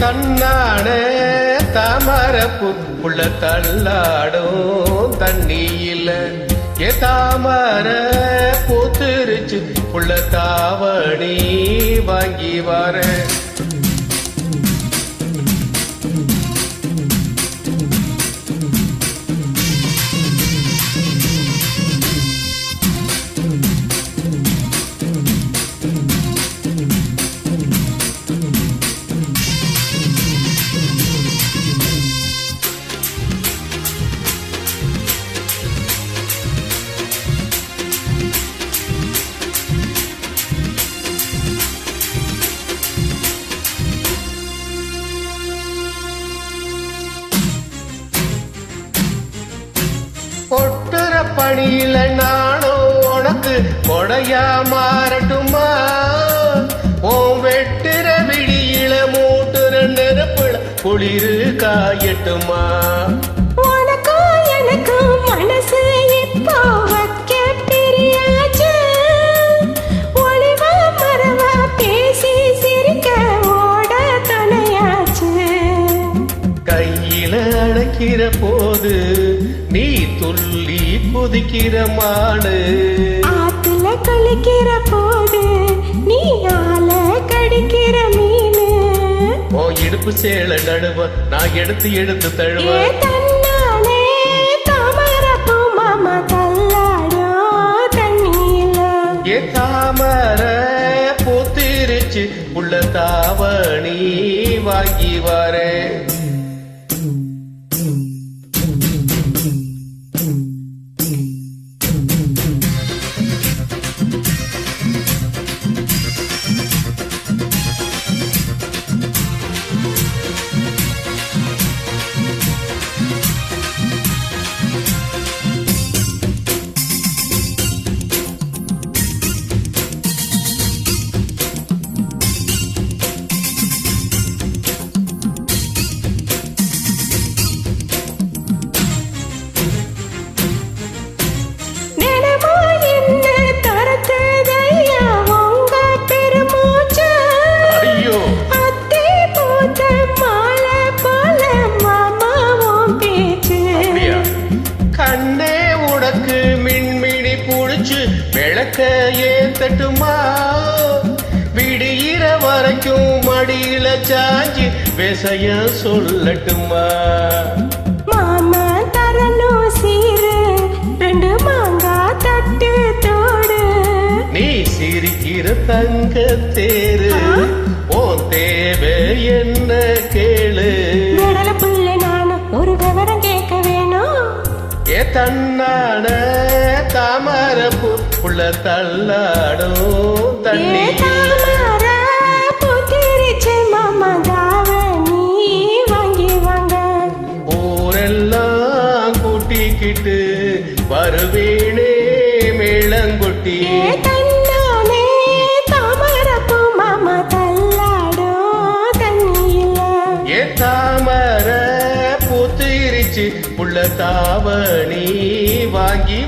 தன்னான தாமரப்பு உள்ள தள்ளாடும் தண்ணியில தாமர பூத்துருச்சு உள்ள தாவணி வாங்கி வர பொட்டுற பணியில நானும் உனக்கு கொடையா மாறட்டுமா உன் வெட்டுற விடியில மூட்டுற நெருப்புல குளிரு காயட்டுமா உனக்கும் எனக்கும் மனசு இப்போ வைக்க பிரியாச்சு ஒளிவா மரவா பேசி சிரிக்க ஓட துணையாச்சு கையில அடைக்கிற போது நீ துள்ளி குதிக்கிற மாடு ஆத்துல கழிக்கிற போது நீ ஆல கடிக்கிற மீனு ஓ இடுப்பு சேல நடுவ நான் எடுத்து எடுத்து தழுவ தன்னானே தாமரப்பூ மாமா தள்ளாடும் தண்ணியில தாமர பூத்திருச்சு உள்ள தாவணி வாங்கி வரேன் விளக்க ஏத்தட்டுமா விடியிற வரைக்கும் மடியில சாஞ்சி விசைய சொல்லட்டுமா மாமா தரணும் சீரு ரெண்டு மாங்கா தட்டு தோடு நீ சிரிக்கிற தங்க தேரு ஓ தேவை என்ன கேளு நடல புள்ள நானும் ஒரு விவரம் கேட்க வேணும் தன்னான தாமரப்பு உள்ள தள்ளாடும் தண்ணி பூத்திருச்சு மாமா தாவணி வாங்கி வாங்க ஊரெல்லாம் கூட்டிக்கிட்டு வருவேனே மேளங்கொட்டி தன்னானே தாமரப்பு மாமா தள்ளாடும் தண்ணியில தாமர பூத்திருச்சு உள்ள தாவணி வாங்கி